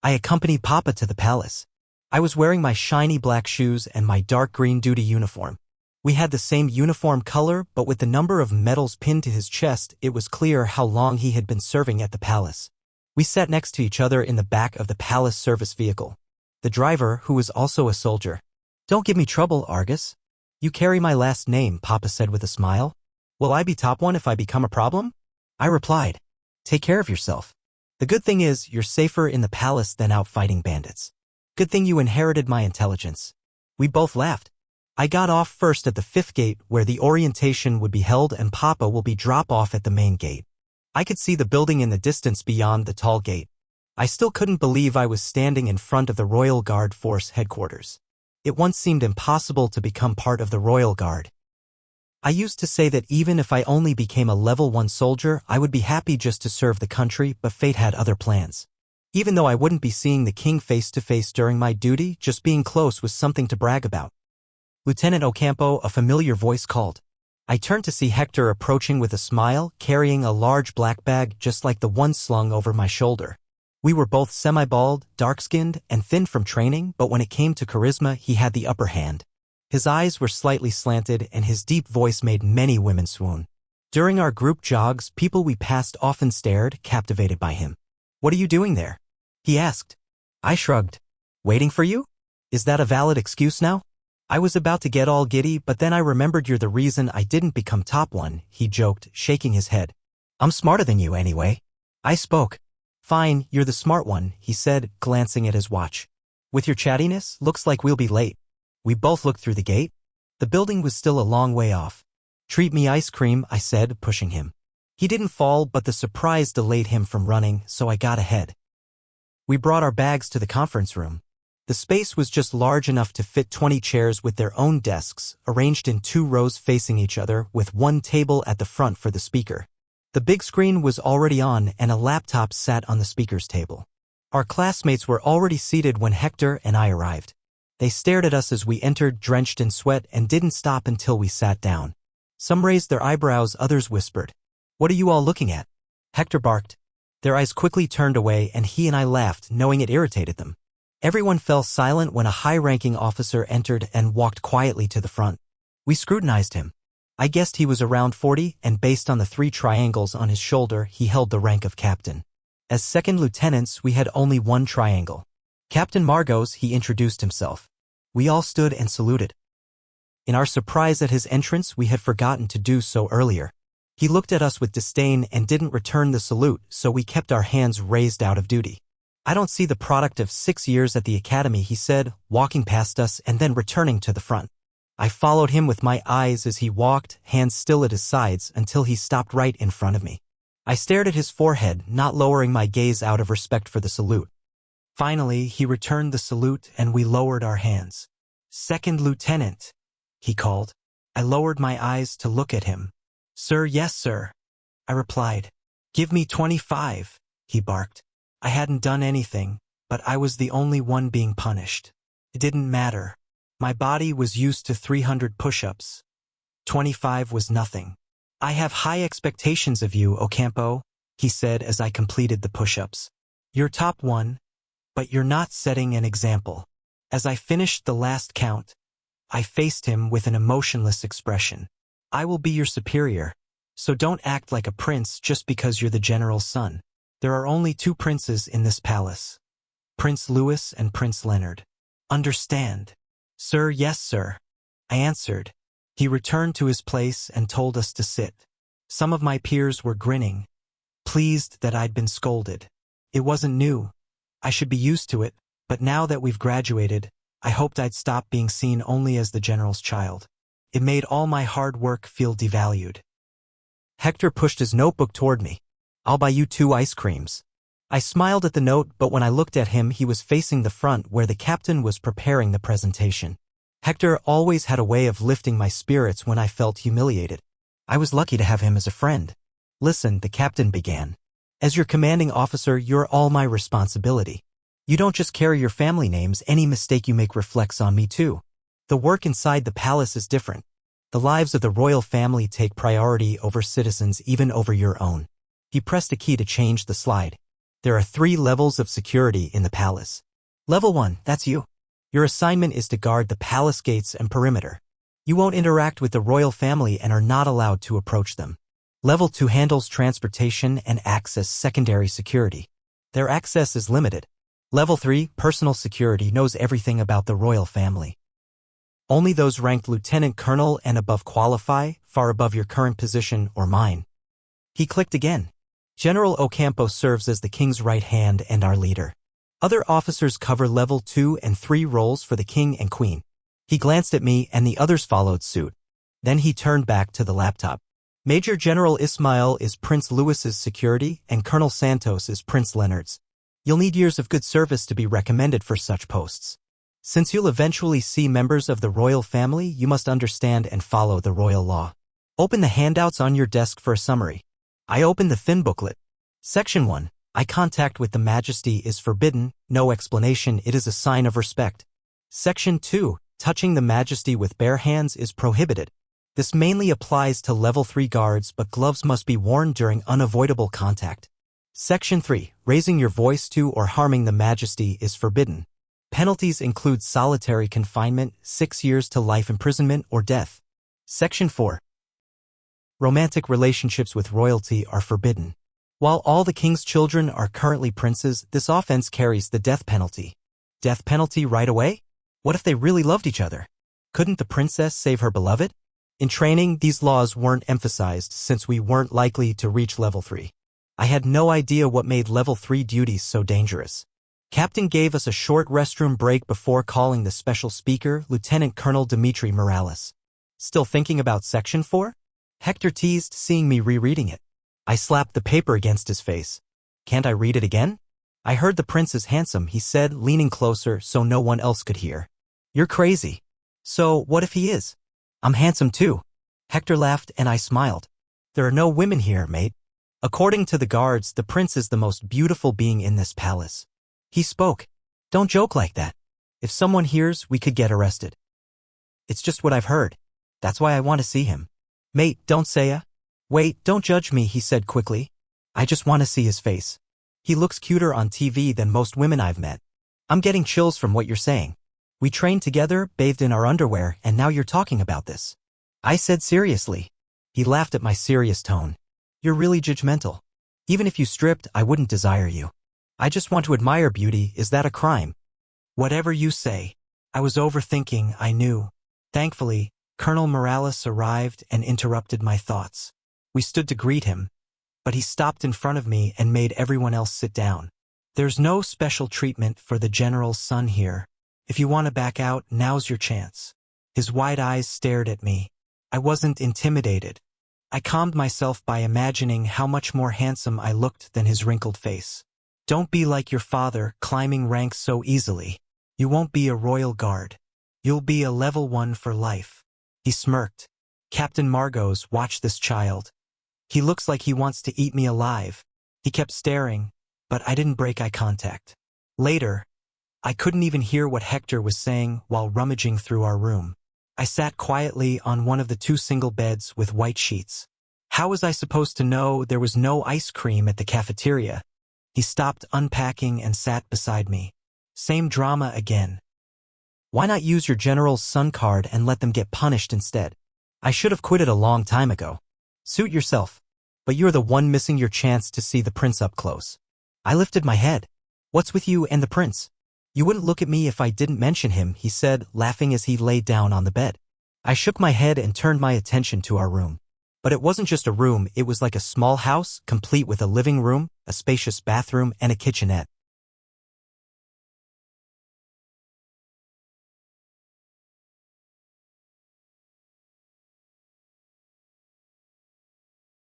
I accompanied Papa to the palace. I was wearing my shiny black shoes and my dark green duty uniform. We had the same uniform color, but with the number of medals pinned to his chest, it was clear how long he had been serving at the palace. We sat next to each other in the back of the palace service vehicle. The driver, who was also a soldier. "Don't give me trouble, Argus. You carry my last name," Papa said with a smile. "Will I be top one if I become a problem?" I replied, "Take care of yourself. The good thing is, you're safer in the palace than out fighting bandits. Good thing you inherited my intelligence." We both laughed. I got off first at the 5th gate where the orientation would be held and Papa will be drop-off at the main gate. I could see the building in the distance beyond the tall gate. I still couldn't believe I was standing in front of the Royal Guard Force headquarters. It once seemed impossible to become part of the Royal Guard. I used to say that even if I only became a level 1 soldier, I would be happy just to serve the country, but fate had other plans. Even though I wouldn't be seeing the king face to face during my duty, just being close was something to brag about. "Lieutenant Ocampo," a familiar voice called. I turned to see Hector approaching with a smile, carrying a large black bag just like the one slung over my shoulder. We were both semi-bald, dark-skinned, and thin from training, but when it came to charisma, he had the upper hand. His eyes were slightly slanted, and his deep voice made many women swoon. During our group jogs, people we passed often stared, captivated by him. "What are you doing there?" he asked. I shrugged. "Waiting for you? Is that a valid excuse now?" I was about to get all giddy, but then I remembered you're the reason I didn't become top one, he joked, shaking his head. "I'm smarter than you anyway." I spoke. "Fine, you're the smart one," he said, glancing at his watch. "With your chattiness, looks like we'll be late." We both looked through the gate. The building was still a long way off. "Treat me ice cream," I said, pushing him. He didn't fall, but the surprise delayed him from running, so I got ahead. We brought our bags to the conference room. The space was just large enough to fit 20 chairs with their own desks, arranged in 2 rows facing each other, with one table at the front for the speaker. The big screen was already on, and a laptop sat on the speaker's table. Our classmates were already seated when Hector and I arrived. They stared at us as we entered, drenched in sweat, and didn't stop until we sat down. Some raised their eyebrows, others whispered, "What are you all looking at?" Hector barked. Their eyes quickly turned away, and he and I laughed, knowing it irritated them. Everyone fell silent when a high-ranking officer entered and walked quietly to the front. We scrutinized him. I guessed he was around 40, and based on the 3 triangles on his shoulder, he held the rank of captain. As second lieutenants, we had only 1 triangle. "Captain Margos," he introduced himself. We all stood and saluted. In our surprise at his entrance, we had forgotten to do so earlier. He looked at us with disdain and didn't return the salute, so we kept our hands raised out of duty. "I don't see the product of 6 years at the academy," he said, walking past us and then returning to the front. I followed him with my eyes as he walked, hands still at his sides, until he stopped right in front of me. I stared at his forehead, not lowering my gaze out of respect for the salute. Finally, he returned the salute and we lowered our hands. "Second Lieutenant," he called. I lowered my eyes to look at him. "Sir, yes, sir," I replied. "Give me 25, he barked. I hadn't done anything, but I was the only one being punished. It didn't matter. My body was used to 300 push-ups. 25 was nothing. "I have high expectations of you, Ocampo," he said as I completed the push-ups. "You're top one, but you're not setting an example." As I finished the last count, I faced him with an emotionless expression. "I will be your superior, so don't act like a prince just because you're the general's son. There are only 2 princes in this palace, Prince Louis and Prince Leonard. Understand?" "Sir, yes, sir," I answered. He returned to his place and told us to sit. Some of my peers were grinning, pleased that I'd been scolded. It wasn't new. I should be used to it, but now that we've graduated, I hoped I'd stop being seen only as the general's child. It made all my hard work feel devalued. Hector pushed his notebook toward me. "I'll buy you 2 ice creams." I smiled at the note, but when I looked at him, he was facing the front where the captain was preparing the presentation. Hector always had a way of lifting my spirits when I felt humiliated. I was lucky to have him as a friend. "Listen," the captain began. "As your commanding officer, you're all my responsibility. You don't just carry your family names, any mistake you make reflects on me too. The work inside the palace is different. The lives of the royal family take priority over citizens, even over your own." He pressed a key to change the slide. There are 3 levels of security in the palace. Level 1, that's you. Your assignment is to guard the palace gates and perimeter. You won't interact with the royal family and are not allowed to approach them. Level 2 handles transportation and access secondary security. Their access is limited. Level 3, personal security, knows everything about the royal family. Only those ranked lieutenant colonel and above qualify, far above your current position or mine. He clicked again. General Ocampo serves as the king's right hand and our leader. Other officers cover level 2 and 3 roles for the king and queen. He glanced at me and the others followed suit. Then he turned back to the laptop. Major General Ismail is Prince Louis's security and Colonel Santos is Prince Leonard's. You'll need years of good service to be recommended for such posts. Since you'll eventually see members of the royal family, you must understand and follow the royal law. Open the handouts on your desk for a summary. I opened the thin booklet. Section 1. Eye contact with the Majesty is forbidden, no explanation, it is a sign of respect. Section 2. Touching the Majesty with bare hands is prohibited. This mainly applies to level 3 guards, but gloves must be worn during unavoidable contact. Section 3. Raising your voice to or harming the Majesty is forbidden. Penalties include solitary confinement, 6 years to life imprisonment or death. Section 4. Romantic relationships with royalty are forbidden. While all the king's children are currently princes, this offense carries the death penalty. Death penalty right away? What if they really loved each other? Couldn't the princess save her beloved? In training, these laws weren't emphasized since we weren't likely to reach level 3. I had no idea what made level 3 duties so dangerous. Captain gave us a short restroom break before calling the special speaker, Lieutenant Colonel Dimitri Morales. Still thinking about Section 4? Hector teased, seeing me rereading it. I slapped the paper against his face. Can't I read it again? I heard the prince is handsome, he said, leaning closer so no one else could hear. You're crazy. So, what if he is? I'm handsome too. Hector laughed and I smiled. There are no women here, mate. According to the guards, the prince is the most beautiful being in this palace. He spoke. Don't joke like that. If someone hears, we could get arrested. It's just what I've heard. That's why I want to see him. Mate, don't say ya. Wait, don't judge me, he said quickly. I just want to see his face. He looks cuter on TV than most women I've met. I'm getting chills from what you're saying. We trained together, bathed in our underwear, and now you're talking about this. I said seriously. He laughed at my serious tone. You're really judgmental. Even if you stripped, I wouldn't desire you. I just want to admire beauty. Is that a crime? Whatever you say. I was overthinking, I knew. Thankfully, Colonel Morales arrived and interrupted my thoughts. We stood to greet him, but he stopped in front of me and made everyone else sit down. There's no special treatment for the general's son here. If you want to back out, now's your chance. His wide eyes stared at me. I wasn't intimidated. I calmed myself by imagining how much more handsome I looked than his wrinkled face. Don't be like your father, climbing ranks so easily. You won't be a royal guard. You'll be a level 1 for life. He smirked. Captain Margot's, watch this child. He looks like he wants to eat me alive. He kept staring, but I didn't break eye contact. Later, I couldn't even hear what Hector was saying while rummaging through our room. I sat quietly on one of the 2 single beds with white sheets. How was I supposed to know there was no ice cream at the cafeteria? He stopped unpacking and sat beside me. Same drama again. Why not use your general's son card and let them get punished instead? I should have quit it a long time ago. Suit yourself. But you're the one missing your chance to see the prince up close. I lifted my head. What's with you and the prince? You wouldn't look at me if I didn't mention him, he said, laughing as he lay down on the bed. I shook my head and turned my attention to our room. But it wasn't just a room, it was like a small house, complete with a living room, a spacious bathroom, and a kitchenette.